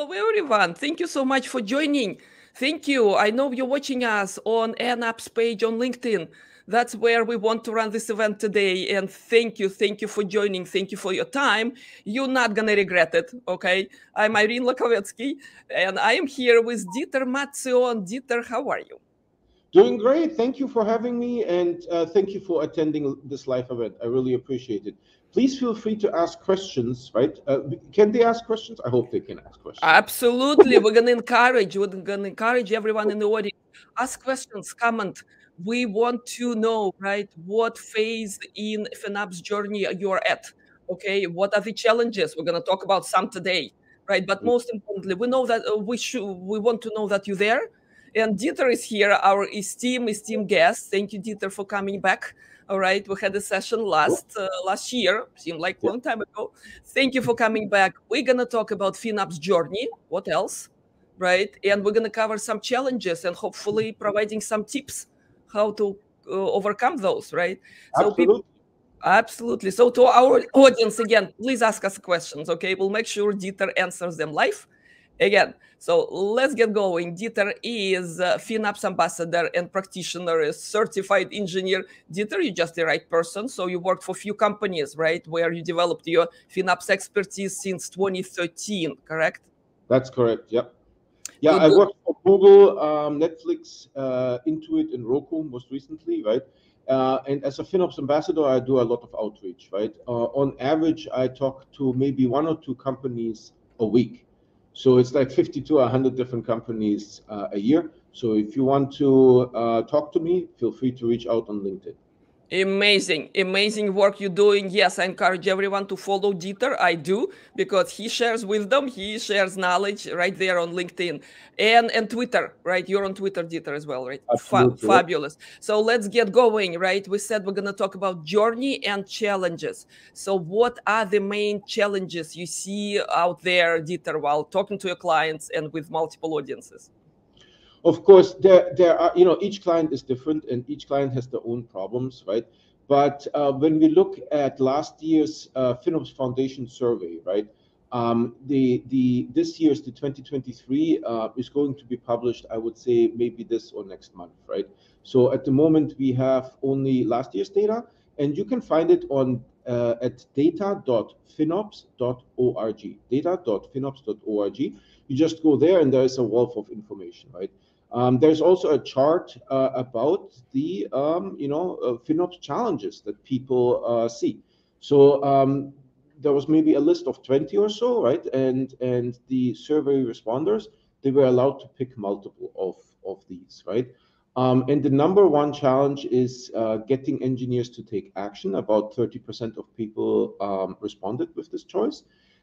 Hello, everyone. Thank you so much for joining. Thank you. I know you're watching us on FinOps page on LinkedIn. That's where we want to run this event today. And thank you. Thank you for joining. Thank you for your time. You're not going to regret it. Okay. I'm Irene Lyakovetsky, and I am here with Dieter Matzion. Dieter, how are you? Doing great. Thank you for having me, and thank you for attending this live event. I really appreciate it. Please feel free to ask questions, right? Can they ask questions? I hope they can ask questions. Absolutely. We're gonna encourage everyone in the audience. Ask questions, comment. We want to know, right, what phase in FinOps journey you're at. Okay, what are the challenges? We're gonna talk about some today, right? But most importantly, we know that we want to know that you're there. And Dieter is here, our esteemed guest. Thank you, Dieter, for coming back. All right, we had a session last year, seemed like a Yeah. long time ago. Thank you for coming back. We're going to talk about FinOps journey. What else? Right? And we're going to cover some challenges and hopefully providing some tips how to overcome those, right? So people, Absolutely. absolutely. So to our audience, again, please ask us questions, okay? We'll make sure Dieter answers them live. Again, so let's get going. Dieter is a FinOps ambassador and practitioner, a certified engineer. Dieter, you're just the right person. So you worked for a few companies, right, where you developed your FinOps expertise since 2013, correct? That's correct. Yep. Yeah, Good, I good. worked for Google, Netflix, Intuit, and Roku most recently, right? And as a FinOps ambassador, I do a lot of outreach, right? On average, I talk to maybe one or two companies a week. So it's like 50 to 100 different companies a year. So if you want to talk to me, feel free to reach out on LinkedIn. Amazing work you're doing. Yes, I encourage everyone to follow Dieter. I do, because he shares wisdom, he shares knowledge right there on LinkedIn and Twitter, right? You're on Twitter, Dieter, as well, right? Absolutely. Yep. Fabulous. So let's get going, right? We said we're going to talk about journey and challenges. So what are the main challenges you see out there, Dieter, while talking to your clients and with multiple audiences? Of course, there are, each client is different and each client has their own problems, right? But when we look at last year's FinOps Foundation survey, right? This year's, the 2023, is going to be published, I would say maybe this or next month, right? So at the moment we have only last year's data, and you can find it on at data.finops.org. Data.finops.org. You just go there and there is a wealth of information, right? There's also a chart about the FinOps challenges that people see. So there was maybe a list of 20 or so, right? And the survey responders, they were allowed to pick multiple of these, right? And the number one challenge is getting engineers to take action. About 30% of people responded with this choice.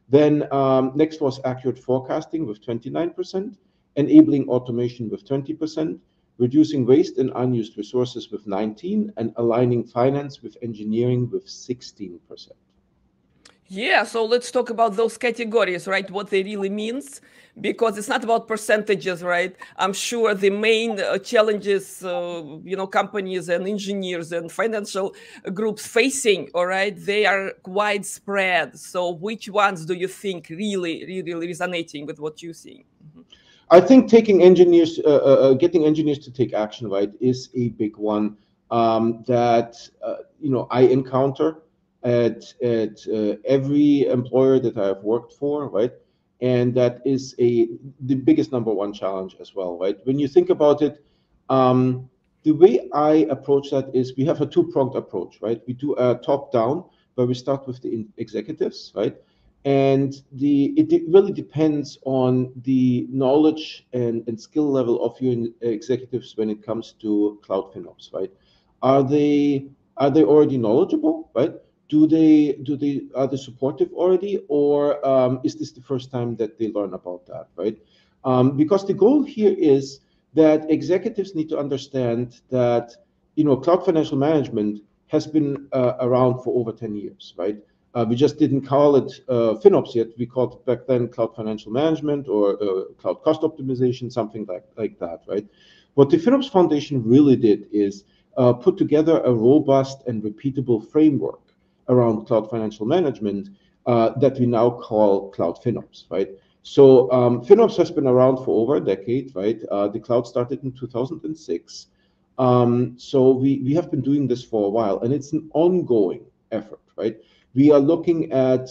Then next was accurate forecasting with 29%. Enabling automation with 20%, reducing waste and unused resources with 19%, and aligning finance with engineering with 16%. Yeah, so let's talk about those categories, right? What they really means, because it's not about percentages, right? I'm sure the main challenges, companies and engineers and financial groups facing, all right, they are quite spread. So which ones do you think really resonating with what you're seeing? I think getting engineers to take action, right, is a big one that I encounter at every employer that I've worked for, right, and that is the biggest number one challenge as well, right. When you think about it, the way I approach that is we have a two-pronged approach, right. We do a top-down where we start with the executives, right. And it really depends on the knowledge and skill level of your executives when it comes to cloud FinOps, right? Are they already knowledgeable, right? Are they supportive already, or is this the first time that they learn about that, right? Because the goal here is that executives need to understand that cloud financial management has been around for over 10 years, right? We just didn't call it FinOps yet. We called it back then cloud financial management or cloud cost optimization, something like that, right? What the FinOps Foundation really did is put together a robust and repeatable framework around cloud financial management that we now call Cloud FinOps, right? So FinOps has been around for over a decade, right? The cloud started in 2006. So we have been doing this for a while, and it's an ongoing effort, right? We are looking at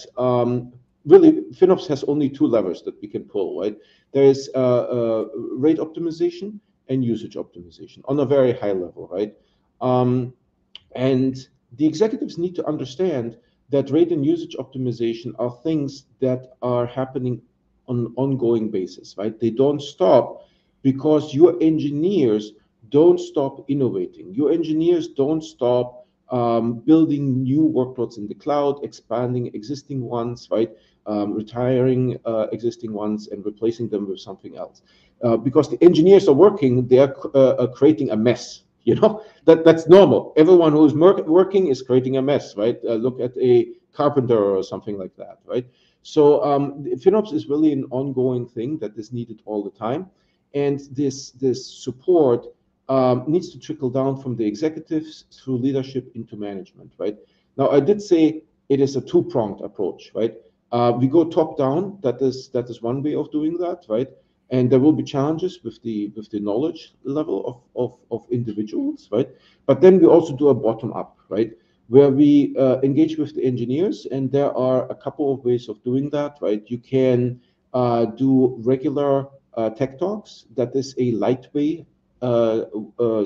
really, FinOps has only two levers that we can pull, right? There is rate optimization and usage optimization on a very high level, right? Um, and the executives need to understand that rate and usage optimization are things that are happening on an ongoing basis, right? They don't stop because your engineers don't stop innovating. Your engineers don't stop building new workloads in the cloud, expanding existing ones, right? Retiring existing ones and replacing them with something else. Because the engineers are working, they are creating a mess. You know, that's normal. Everyone who's working is creating a mess, right? Look at a carpenter or something like that, right? So FinOps is really an ongoing thing that is needed all the time, and this support needs to trickle down from the executives through leadership into management, right? Now, I did say it is a two-pronged approach, right? We go top down. That is one way of doing that, right? And there will be challenges with the knowledge level of individuals, right? But then we also do a bottom up, right, where we engage with the engineers, and there are a couple of ways of doing that, right? You can do regular tech talks. That is a lightweight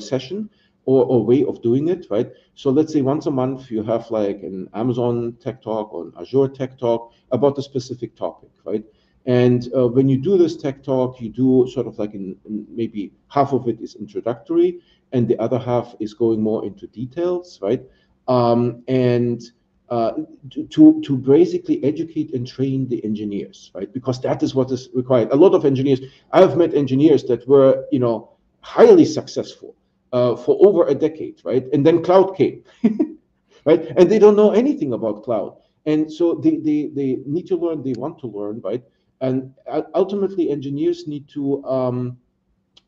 session or way of doing it, right? So let's say once a month you have like an Amazon tech talk or an Azure tech talk about a specific topic, right? And when you do this tech talk, you do sort of like maybe half of it is introductory, and the other half is going more into details, right? And to basically educate and train the engineers, right? Because that is what is required. A lot of engineers, I have met engineers that were, highly successful for over a decade, right? And then cloud came, right? And they don't know anything about cloud. And so they need to learn, they want to learn, right? And ultimately, engineers need to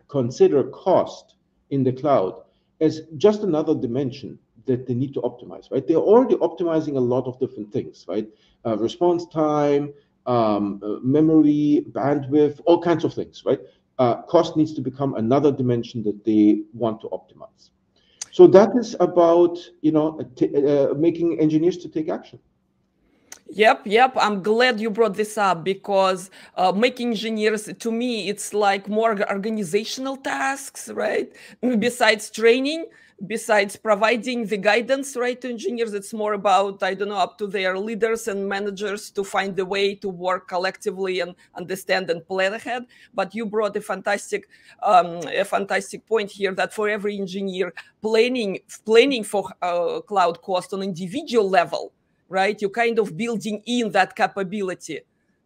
consider cost in the cloud as just another dimension that they need to optimize, right? They're already optimizing a lot of different things, right? Response time, memory, bandwidth, all kinds of things, right? Cost needs to become another dimension that they want to optimize. So that is about, making engineers to take action. Yep. I'm glad you brought this up because making engineers, to me, it's like more organizational tasks, right? Besides training, besides providing the guidance, right, to engineers, it's more about, I don't know, up to their leaders and managers to find the way to work collectively and understand and plan ahead. But you brought a fantastic point here that for every engineer, planning for cloud cost on individual level, right? You're kind of building in that capability,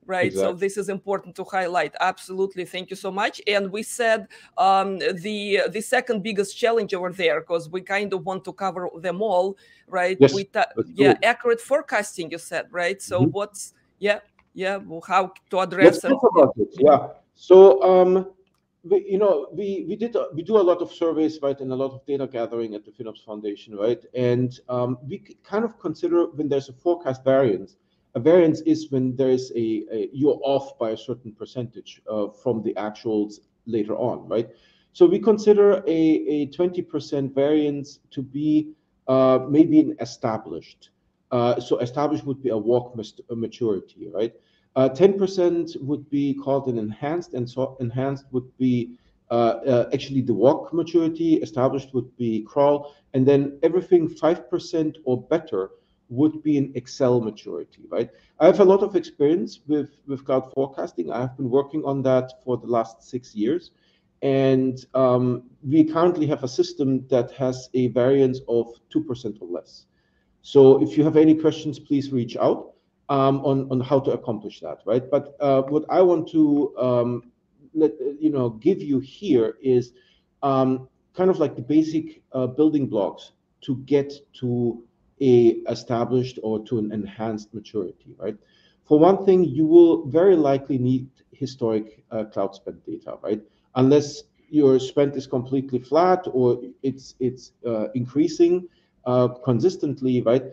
right? Exactly. So this is important to highlight. Absolutely. Thank you so much. And we said the second biggest challenge over there, because we kind of want to cover them all, right? Yes. Accurate forecasting, you said, right? So what's, how to Let's address and talk about it. Yeah. So we do a lot of surveys, right, and a lot of data gathering at the FinOps Foundation, right? And we kind of consider when there's a forecast variance. A variance is when there is you're off by a certain percentage from the actuals later on, right? So we consider a 20% variance to be maybe an established. So established would be a walk maturity, right? 10% would be called an enhanced, and so enhanced would be actually the walk maturity, established would be crawl, and then everything 5% or better would be an Excel maturity, right? I have a lot of experience with cloud forecasting. I've been working on that for the last 6 years. And we currently have a system that has a variance of 2% or less. So if you have any questions, please reach out on how to accomplish that, right? But what I want to give you here is kind of like the basic building blocks to get to a established or to an enhanced maturity, right? For one thing, you will very likely need historic cloud spend data, right? Unless your spend is completely flat or it's increasing consistently, right?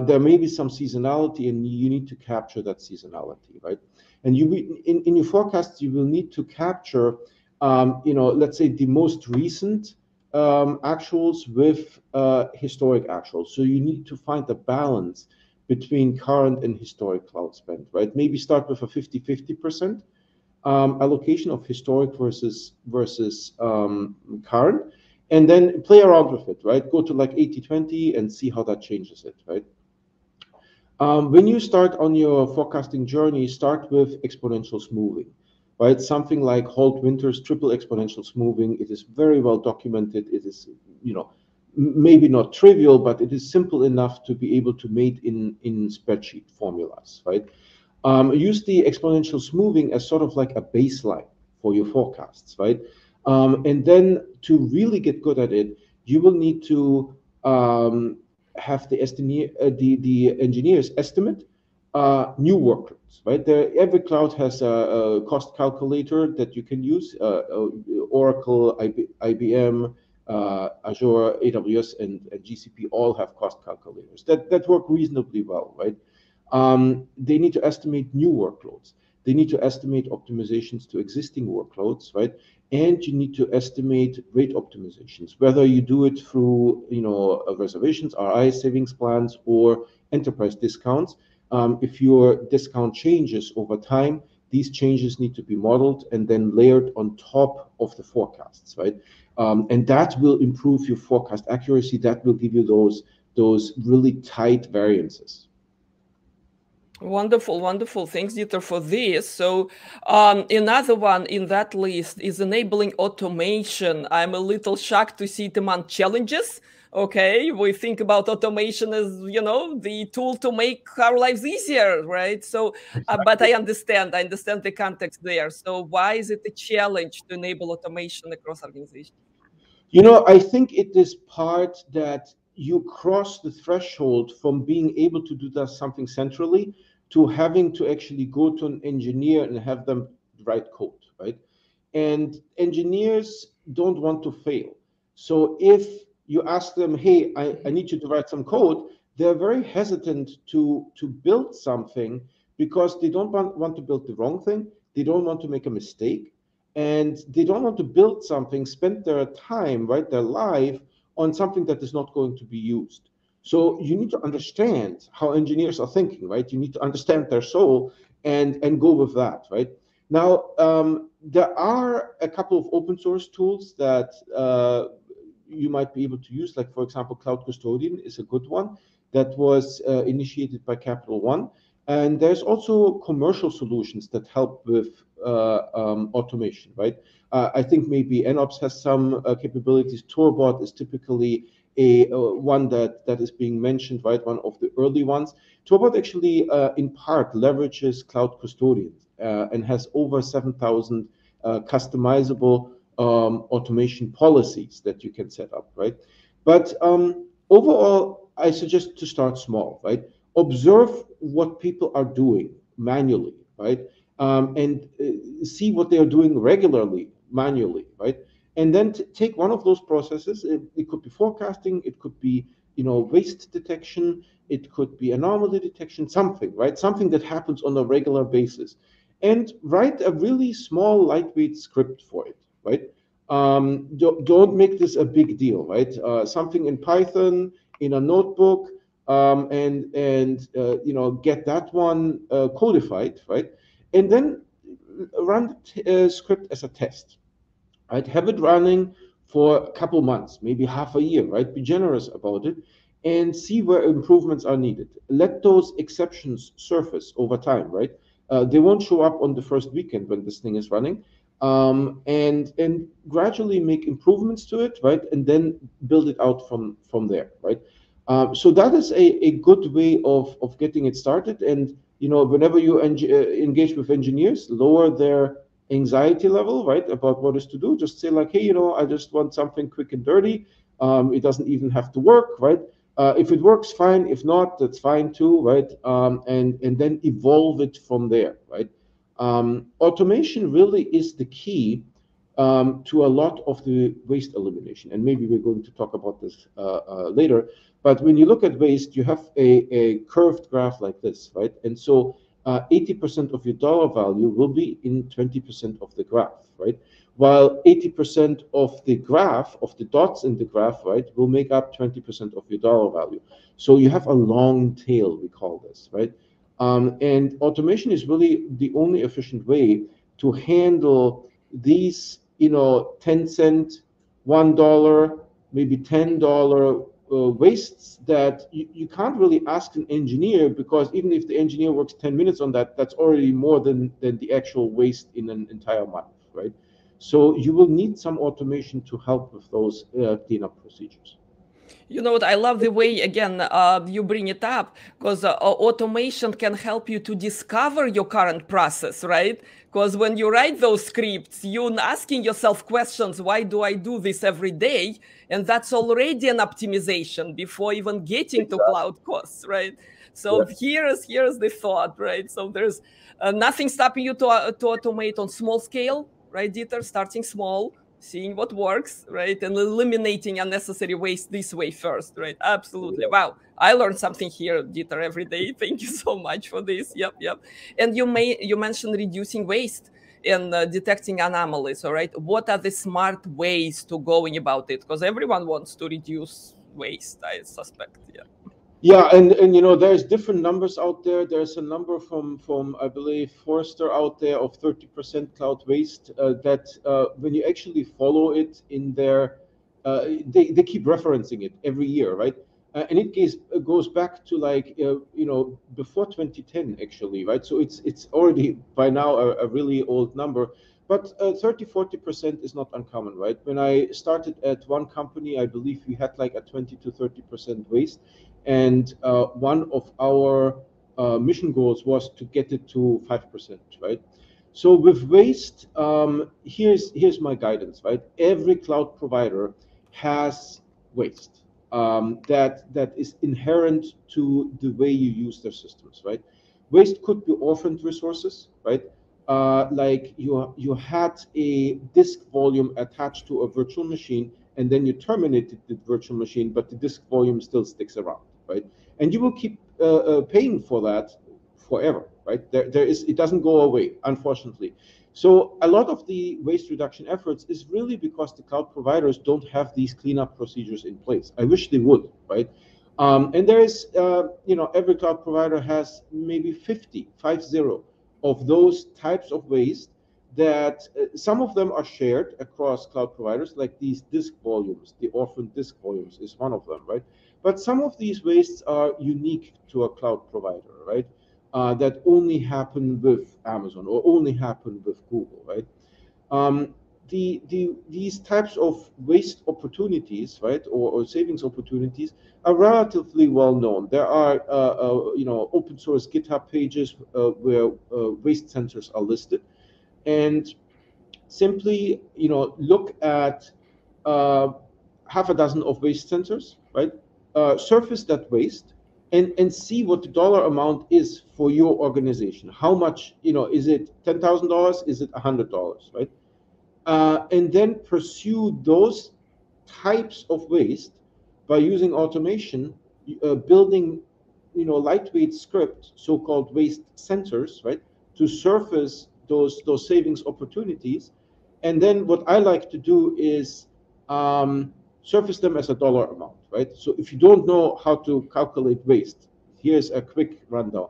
There may be some seasonality, and you need to capture that seasonality, right? And in your forecasts, you will need to capture, let's say the most recent actuals with historic actuals. So you need to find a balance between current and historic cloud spend, right? Maybe start with a 50-50% allocation of historic versus current, and then play around with it, right? Go to like 80-20 and see how that changes it, right? When you start on your forecasting journey, start with exponential smoothing, right? Something like Holt-Winter's triple exponential smoothing. It is very well documented. It is, maybe not trivial, but it is simple enough to be able to mate in spreadsheet formulas, right? Use the exponential smoothing as sort of like a baseline for your forecasts, right? And then to really get good at it, you will need to have the engineers estimate new workloads, right? Every cloud has a cost calculator that you can use. Oracle, IBM, Azure, AWS, and GCP all have cost calculators that work reasonably well, right? They need to estimate new workloads. They need to estimate optimizations to existing workloads, right? And you need to estimate rate optimizations, whether you do it through, reservations, RI savings plans, or enterprise discounts. If your discount changes over time, these changes need to be modeled and then layered on top of the forecasts, right? And that will improve your forecast accuracy. That will give you those really tight variances. Wonderful, wonderful. Thanks, Dieter, for this. So, another one in that list is enabling automation. I'm a little shocked to see it among challenges. Okay, we think about automation as, the tool to make our lives easier, right? So, but I understand the context there. So, why is it a challenge to enable automation across organizations? I think it is part that you cross the threshold from being able to do that something centrally to having to actually go to an engineer and have them write code, right? And engineers don't want to fail. So if you ask them, hey, I need you to write some code, they're very hesitant to build something because they don't want to build the wrong thing. They don't want to make a mistake. And they don't want to build something, spend their time, right, their life on something that is not going to be used. So you need to understand how engineers are thinking, right? You need to understand their soul and go with that, right? Now, there are a couple of open source tools that you might be able to use, like, for example, Cloud Custodian is a good one that was initiated by Capital One. And there's also commercial solutions that help with automation, right? I think maybe FinOps has some capabilities. Torbot is typically a one that is being mentioned, right? One of the early ones. Torbot actually, in part, leverages Cloud Custodian and has over 7,000 customizable automation policies that you can set up, right? But overall, I suggest to start small, right? Observe what people are doing manually, right? And see what they are doing regularly manually, right? And then take one of those processes. It could be forecasting, it could be waste detection, it could be anomaly detection, something, right? Something that happens on a regular basis, and write a really small, lightweight script for it, right? Don't make this a big deal, right? Something in Python, in a notebook, and get that one codified, right? And then run the script as a test, right? Have it running for a couple months, maybe half a year, right? Be generous about it and see where improvements are needed. Let those exceptions surface over time, right? They won't show up on the first weekend when this thing is running. And gradually make improvements to it, right? And then build it out from there, right? So that is a good way of getting it started. And whenever you engage with engineers, lower their anxiety level, right, about what is to do. Just say like, hey, I just want something quick and dirty. It doesn't even have to work, right? If it works, fine. If not, that's fine too, right? And then evolve it from there, right? Automation really is the key to a lot of the waste elimination. And maybe we're going to talk about this later. But when you look at waste, you have a curved graph like this, right? And so 80% of your dollar value will be in 20% of the graph, right? While 80% of the graph, of the dots in the graph, right, will make up 20% of your dollar value. So you have a long tail, we call this, right? And automation is really the only efficient way to handle these, 10 cent, $1, maybe $10 wastes that you can't really ask an engineer, because even if the engineer works 10 minutes on that, that's already more than the actual waste in an entire month, right? So you will need some automation to help with those cleanup procedures. You know what? I love the way, again, you bring it up, because automation can help you to discover your current process, right? Because when you write those scripts, you're asking yourself questions, why do I do this every day? And that's already an optimization before even getting to Exactly. cloud costs, right? Yeah. So here's the thought, right? So there's nothing stopping you to automate on small scale, right, Dieter? Starting small, seeing what works, right, and eliminating unnecessary waste this way first, right? Absolutely. Wow, I learned something here, Dieter, every day. Thank you so much for this. Yep, yep. And you mentioned reducing waste and detecting anomalies. All right, what are the smart ways to going about it? Because everyone wants to reduce waste, I suspect. Yeah. Yeah, and there's different numbers out there. There's a number from I believe Forrester out there of 30% cloud waste, that when you actually follow it in their, they keep referencing it every year, right? And it goes back to like before 2010 actually, right? So it's already by now a really old number. But 30-40% is not uncommon, right? When I started at one company, I believe we had like a 20 to 30% waste, and one of our mission goals was to get it to 5%, right? So with waste, here's my guidance, right? Every cloud provider has waste, that is inherent to the way you use their systems, right? Waste could be orphaned resources, right? Like you had a disk volume attached to a virtual machine, and then you terminated the virtual machine, but the disk volume still sticks around, right? And you will keep paying for that forever, right? It doesn't go away, unfortunately. So a lot of the waste reduction efforts is really because the cloud providers don't have these cleanup procedures in place. I wish they would, right? And there is, every cloud provider has maybe 50 of those types of waste that some of them are shared across cloud providers, like these disk volumes, the orphan disk volumes is one of them, right? But some of these wastes are unique to a cloud provider, right? That only happen with Amazon or only happen with Google, right? Um, these types of waste opportunities, right, or savings opportunities are relatively well known. There are, open source GitHub pages where waste centers are listed, and simply, look at uh, half a dozen of waste centers, right? Surface that waste and see what the dollar amount is for your organization. How much, is it $10,000? Is it $100, right? And then pursue those types of waste by using automation, building, lightweight script, so-called waste centers, right, to surface those savings opportunities. And then what I like to do is surface them as a dollar amount, right? So if you don't know how to calculate waste, here's a quick rundown.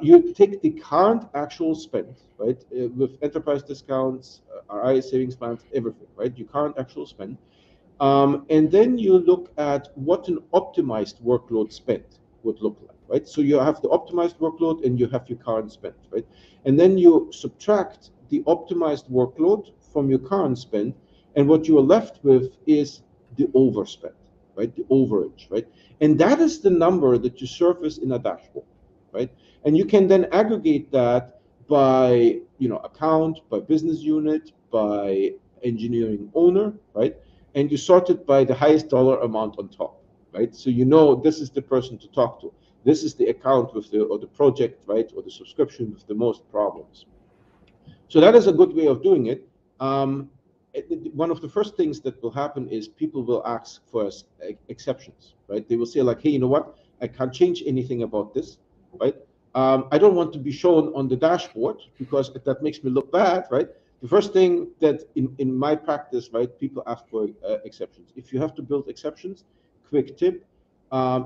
You take the current actual spend, right, with enterprise discounts, RI savings plans, everything, right? Your current actual spend, and then you look at what an optimized workload spend would look like, right? So you have the optimized workload and you have your current spend, right? And then you subtract the optimized workload from your current spend, and what you are left with is the overspend, right? The overage, right? And that is the number that you surface in a dashboard, right? And you can then aggregate that by, account, by business unit, by engineering owner, right? And you sort it by the highest dollar amount on top, right? So this is the person to talk to. This is the account or the project, right, or the subscription with the most problems. So that is a good way of doing it. One of the first things that will happen is people will ask for exceptions, right? They will say like, hey, you know what? I can't change anything about this, right? I don't want to be shown on the dashboard because that makes me look bad, right? The first thing that in my practice, right, people ask for exceptions. If you have to build exceptions, quick tip,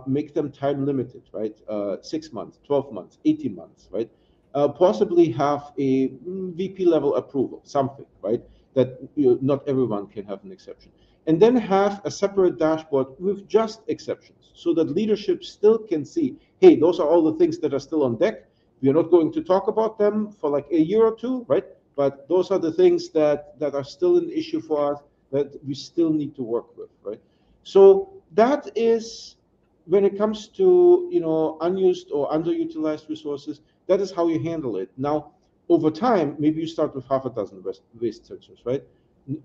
make them time limited, right? 6 months, 12 months, 18 months, right? Possibly have a VP level approval, something, right? That not everyone can have an exception. And then have a separate dashboard with just exceptions so that leadership still can see, hey, those are all the things that are still on deck. We are not going to talk about them for like a year or two, right? But those are the things that are still an issue for us that we still need to work with, right? So that is when it comes to unused or underutilized resources, that is how you handle it. Now, over time, maybe you start with half a dozen waste sensors, right?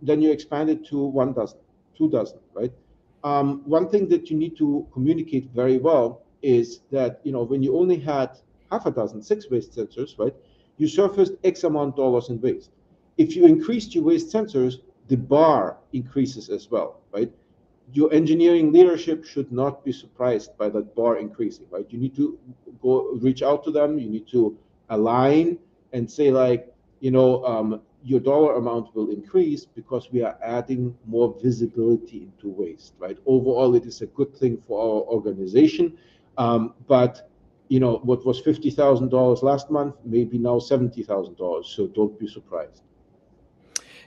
Then you expand it to 1 dozen, 2 dozen, right? One thing that you need to communicate very well is that when you only had half a dozen, 6 waste sensors, right? You surfaced X amount dollars in waste. If you increased your waste sensors, the bar increases as well, right? Your engineering leadership should not be surprised by that bar increasing, right? You need to go reach out to them. You need to align and say like, your dollar amount will increase because we are adding more visibility into waste, right? Overall, it is a good thing for our organization, but what was $50,000 last month may be now $70,000. So don't be surprised.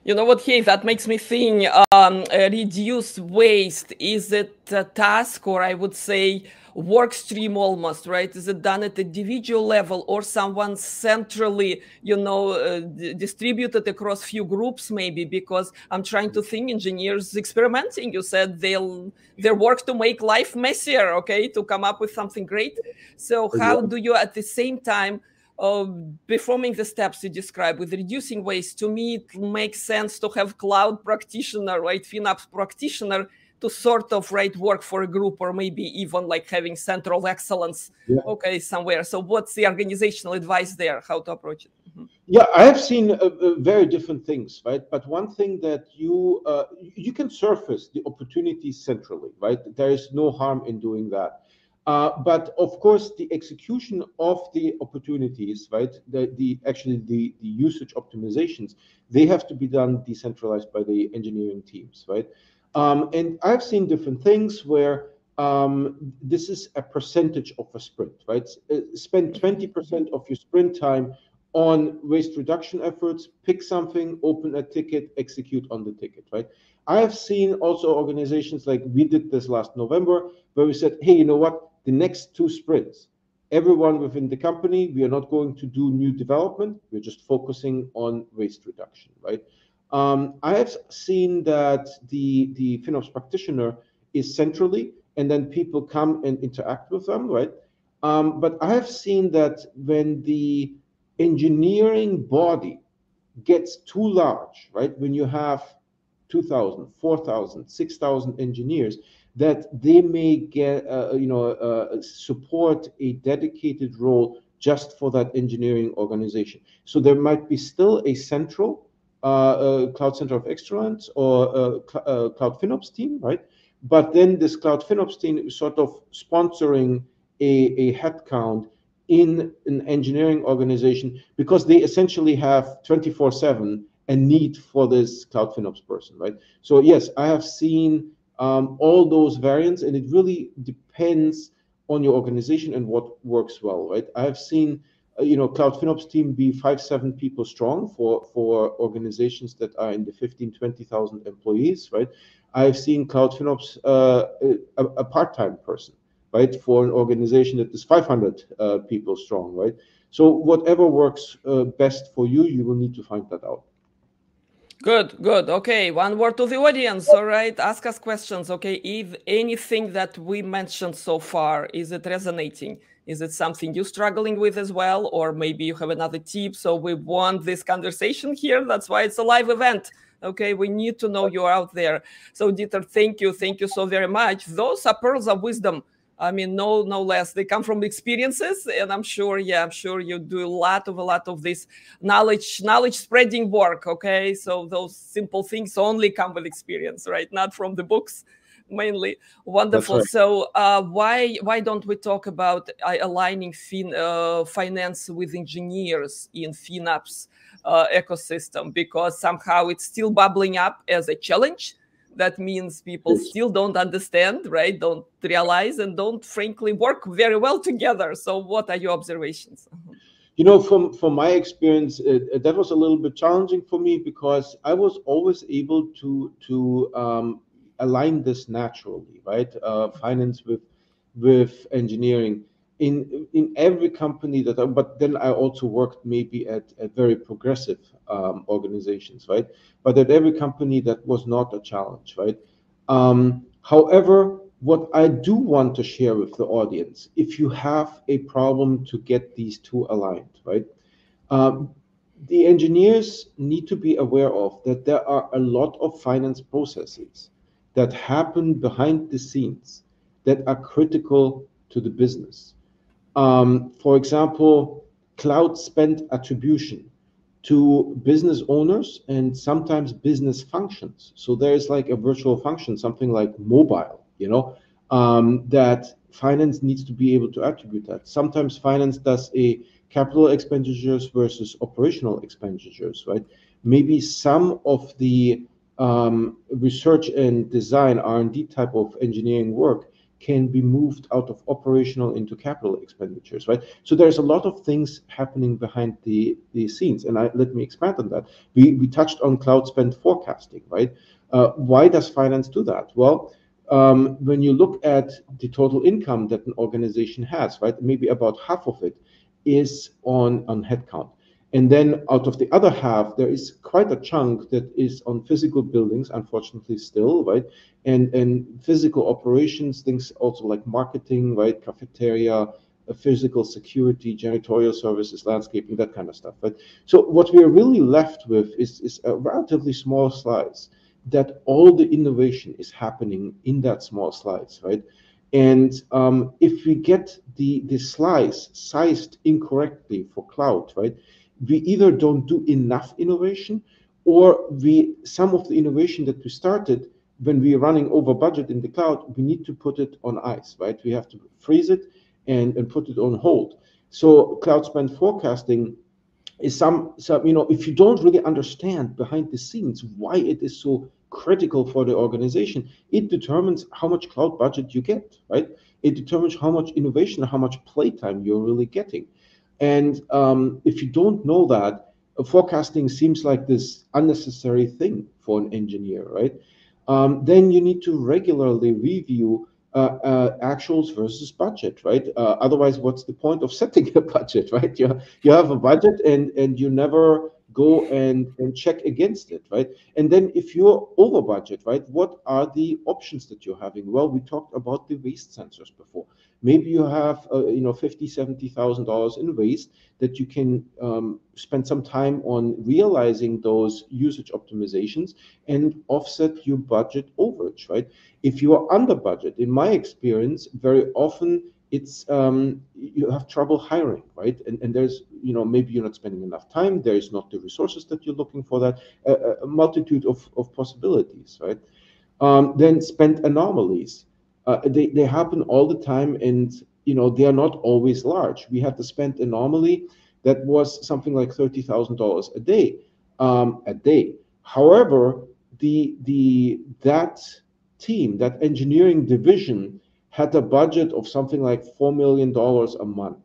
You know what, hey, that makes me think, reduce waste, is it a task, or I would say work stream almost, right? Is it done at individual level or someone centrally, distributed across few groups maybe? Because I'm trying to think engineers experimenting. You said their work to make life messier, okay, to come up with something great. So how do you at the same time performing the steps you describe with reducing waste? To me, it makes sense to have cloud practitioner, right, FinOps practitioner, to sort of work for a group, or maybe even like having central excellence, okay, somewhere. So what's the organizational advice there, how to approach it? Yeah, I have seen very different things, right? But one thing that you can surface the opportunities centrally, right? There is no harm in doing that. But of course, the execution of the opportunities, right? The usage optimizations, they have to be done decentralized by the engineering teams, right? And I've seen different things where this is a percentage of a sprint, right? Spend 20% of your sprint time on waste reduction efforts, pick something, open a ticket, execute on the ticket, right? I have seen also organizations like we did this last November, where we said, hey, you know what? The next 2 sprints, everyone within the company, we are not going to do new development. We're just focusing on waste reduction, right? I have seen that the FinOps practitioner is centrally, and then people come and interact with them, right? But I have seen that when the engineering body gets too large, right? When you have 2,000, 4,000, 6,000 engineers, that they may get, support a dedicated role just for that engineering organization. So there might be still a central Cloud Center of Excellence or Cloud FinOps team, right? But then this Cloud FinOps team is sort of sponsoring a headcount in an engineering organization because they essentially have 24/7 a need for this Cloud FinOps person, right? So yes, I have seen all those variants, and it really depends on your organization and what works well, right? I have seen Cloud FinOps team be 5-7 people strong for organizations that are in the 15-20,000 employees, right? I've seen Cloud FinOps a part-time person, right, for an organization that is 500 people strong, right? So whatever works best for you, you will need to find that out. Good, good. Okay, one word to the audience. All right, ask us questions. Okay, if anything that we mentioned so far, is it resonating? Is it something you're struggling with as well? Or maybe you have another tip? So we want this conversation here. That's why it's a live event. Okay, we need to know you're out there. So Dieter, thank you. Thank you so very much. Those are pearls of wisdom. I mean, no less. They come from experiences, and I'm sure you do a lot of this knowledge spreading work. Okay, so those simple things only come with experience, right? Not from the books. mainly. That's Wonderful. right. So why don't we talk about aligning finance with engineers in FinOps ecosystem? Because somehow it's still bubbling up as a challenge. That means people Yes. still don't understand, right? Don't realize and don't frankly work very well together. So what are your observations? You know, from my experience, that was a little bit challenging for me because I was always able to align this naturally, right? Finance with engineering in every company that but then I also worked maybe at very progressive organizations, right? But at every company that was not a challenge, right? However, what I do want to share with the audience, if you have a problem to get these two aligned, right? Um, the engineers need to be aware of that there are a lot of finance processes that happen behind the scenes that are critical to the business. For example, cloud spend attribution to business owners and sometimes business functions. So there's like a virtual function, something like mobile, that finance needs to be able to attribute that. Sometimes finance does a capital expenditures versus operational expenditures, right? Maybe some of the research and design R&D type of engineering work can be moved out of operational into capital expenditures, right? So there's a lot of things happening behind the scenes, and let me expand on that. We touched on cloud spend forecasting, right? Why does finance do that? Well, when you look at the total income that an organization has, right, maybe about half of it is on headcount. And then out of the other half, there is quite a chunk that is on physical buildings, unfortunately still, right? And physical operations, things also like marketing, right? Cafeteria, physical security, janitorial services, landscaping, that kind of stuff, right? So what we are really left with is a relatively small slice that all the innovation is happening in that small slice, right? And if we get the slice sized incorrectly for cloud, right, we either don't do enough innovation, or we some of the innovation that we started when we are running over budget in the cloud, we need to put it on ice, right? We have to freeze it and put it on hold. So cloud spend forecasting is some if you don't really understand behind the scenes why it is so critical for the organization, it determines how much cloud budget you get, right? It determines how much innovation, how much playtime you're really getting. And if you don't know that, forecasting seems like this unnecessary thing for an engineer, right? Then you need to regularly review actuals versus budget, right? Otherwise, what's the point of setting a budget, right? You have a budget and you never go and check against it, right? And then if you're over budget, right, what are the options that you're having? Well, we talked about the waste sensors before. Maybe you have, $50,000, $70,000 in waste that you can spend some time on realizing those usage optimizations and offset your budget overage, right? If you are under budget, in my experience, very often it's you have trouble hiring, right? And there's, maybe you're not spending enough time. There is not the resources that you're looking for that, a multitude of possibilities, right? Then spend anomalies. They happen all the time, and they are not always large. We had the spend anomaly that was something like $30,000 a day, a day. However, that team, that engineering division, had a budget of something like $4 million a month,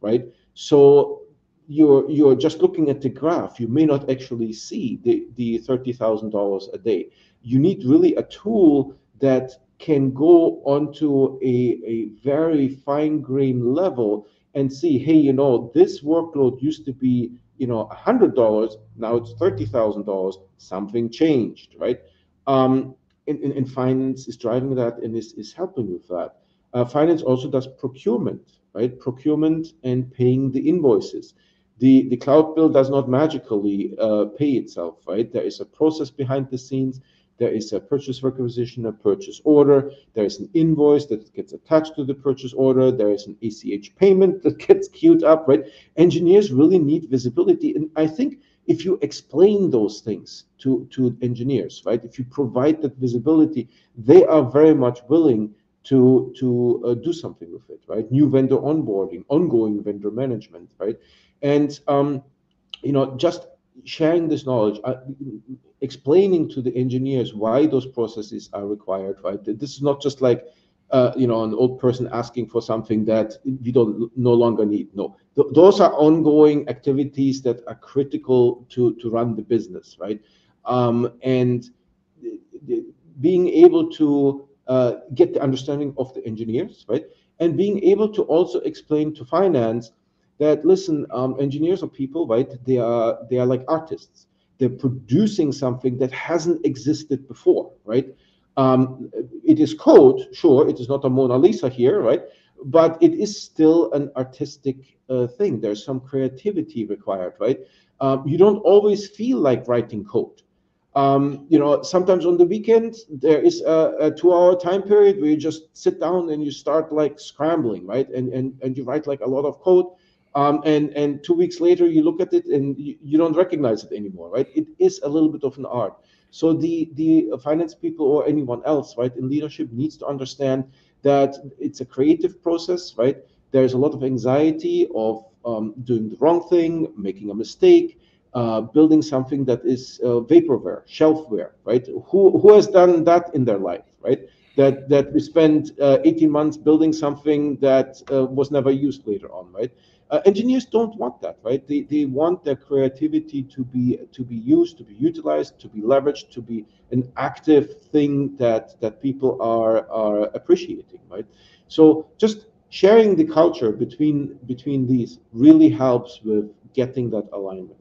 right? So you're just looking at the graph. You may not actually see the $30,000 a day. You need really a tool that can go onto a very fine-grained level and see, hey, this workload used to be, $100, now it's $30,000. Something changed, right? And finance is driving that and is helping with that. Finance also does procurement, right? Procurement and paying the invoices. The cloud bill does not magically pay itself, right? There is a process behind the scenes. There is a purchase requisition, a purchase order. There is an invoice that gets attached to the purchase order. There is an ACH payment that gets queued up, right? Engineers really need visibility. And I think if you explain those things to engineers, right? If you provide that visibility, they are very much willing to do something with it, right? New vendor onboarding, ongoing vendor management, right? And just sharing this knowledge, explaining to the engineers why those processes are required, right? This is not just like an old person asking for something that we don't no longer need. No, those are ongoing activities that are critical to run the business, right? And being able to get the understanding of the engineers, right? And being able to also explain to finance that, listen, engineers are people, right? They are like artists. They're producing something that hasn't existed before, right? It is code, sure. It is not a Mona Lisa here, right? But it is still an artistic thing. There's some creativity required, right? You don't always feel like writing code. Sometimes on the weekend there is a 2 hour time period where you just sit down and you start like scrambling, right? And you write like a lot of code, and 2 weeks later you look at it and you don't recognize it anymore, right? It is a little bit of an art. So the finance people or anyone else, right, in leadership needs to understand that it's a creative process, right? There's a lot of anxiety of doing the wrong thing, making a mistake, building something that is vaporware, shelfware, right? Who has done that in their life, right? That we spent 18 months building something that was never used later on, right? Engineers don't want that, right? They want their creativity to be used, to be utilized, to be leveraged, to be an active thing that people are appreciating, right? So just sharing the culture between these really helps with getting that alignment.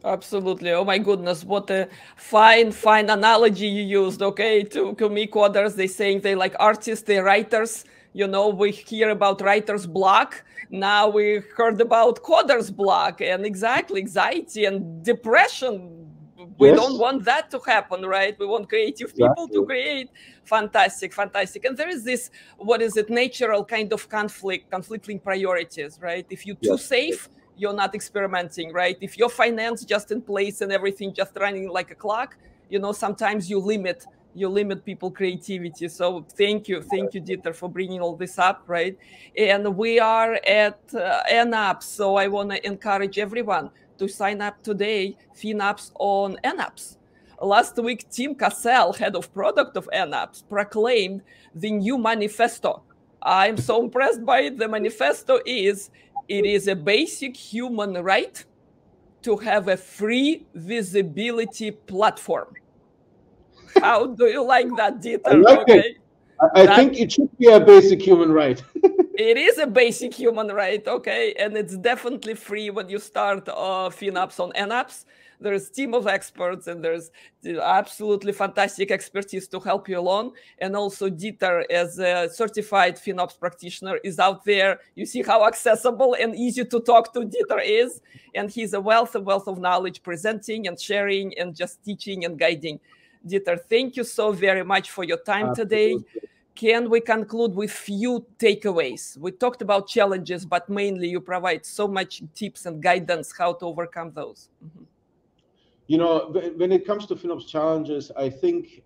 Absolutely. Oh my goodness, what a fine analogy you used. Okay, to me, coders, they saying they like artists, they writers. We hear about writer's block. Now we heard about coder's block, and exactly anxiety and depression. We don't Yes, want that to happen, right? We want creative people to exactly. create. Fantastic. And there is this, what is it, natural kind of conflicting priorities, right? If you're too Yes, safe, you're not experimenting, right? If your finance just in place and everything just running like a clock, sometimes you limit people creativity. So thank you, Dieter, for bringing all this up, right? And we are at NAPS, so I want to encourage everyone to sign up today, FinOps on NAPS. Last week, Tim Cassell, head of product of NAPS, proclaimed the new manifesto. I'm so impressed by it. The manifesto is it is a basic human right to have a free visibility platform. How do you like that, I Dieter? like it. Okay. I That think it should be a basic human right. it is a basic human right, okay? And it's definitely free when you start FinOps on NAPS. There's a team of experts and there's absolutely fantastic expertise to help you along. And also Dieter, as a certified FinOps practitioner, is out there. You see how accessible and easy to talk to Dieter is. And he's a wealth of knowledge presenting and sharing and just teaching and guiding. Dieter, thank you so very much for your time today. Absolutely. Can we conclude with few takeaways? We talked about challenges, but mainly you provide so much tips and guidance how to overcome those. Mhm. When it comes to FinOps challenges, I think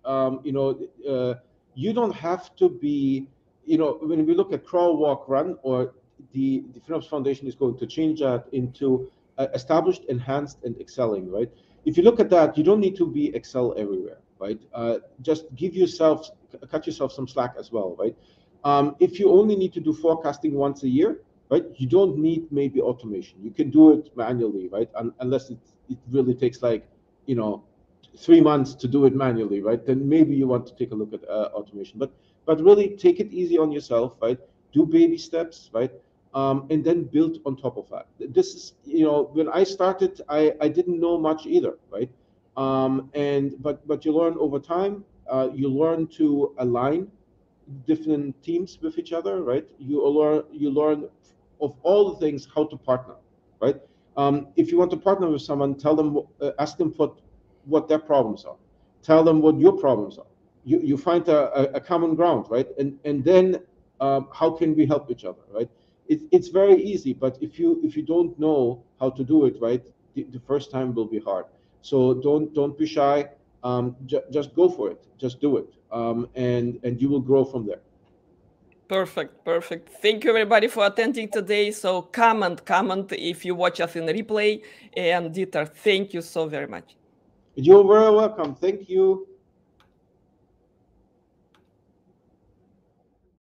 you don't have to be, when we look at crawl, walk, run, or the FinOps Foundation is going to change that into established, enhanced, and excelling, right? If you look at that, you don't need to be excel everywhere, right? Just cut yourself some slack as well, right? If you only need to do forecasting once a year, right? You don't need maybe automation. You can do it manually, right? Unless it really takes like 3 months to do it manually, right? Then maybe you want to take a look at automation. But really take it easy on yourself, right? Do baby steps, right? And then build on top of that. This is, when I started, I didn't know much either, right? But you learn over time. You learn to align different teams with each other, right? You learn of all the things how to partner, right? If you want to partner with someone, ask them what their problems are. Tell them what your problems are. You find a common ground, right? And then how can we help each other, right? It's very easy, but if you don't know how to do it, right, the first time will be hard. So don't be shy. Just go for it. Just do it, and you will grow from there. Perfect, perfect. Thank you everybody for attending today. So comment if you watch us in replay. And Dieter, thank you so very much. You're very welcome. Thank you.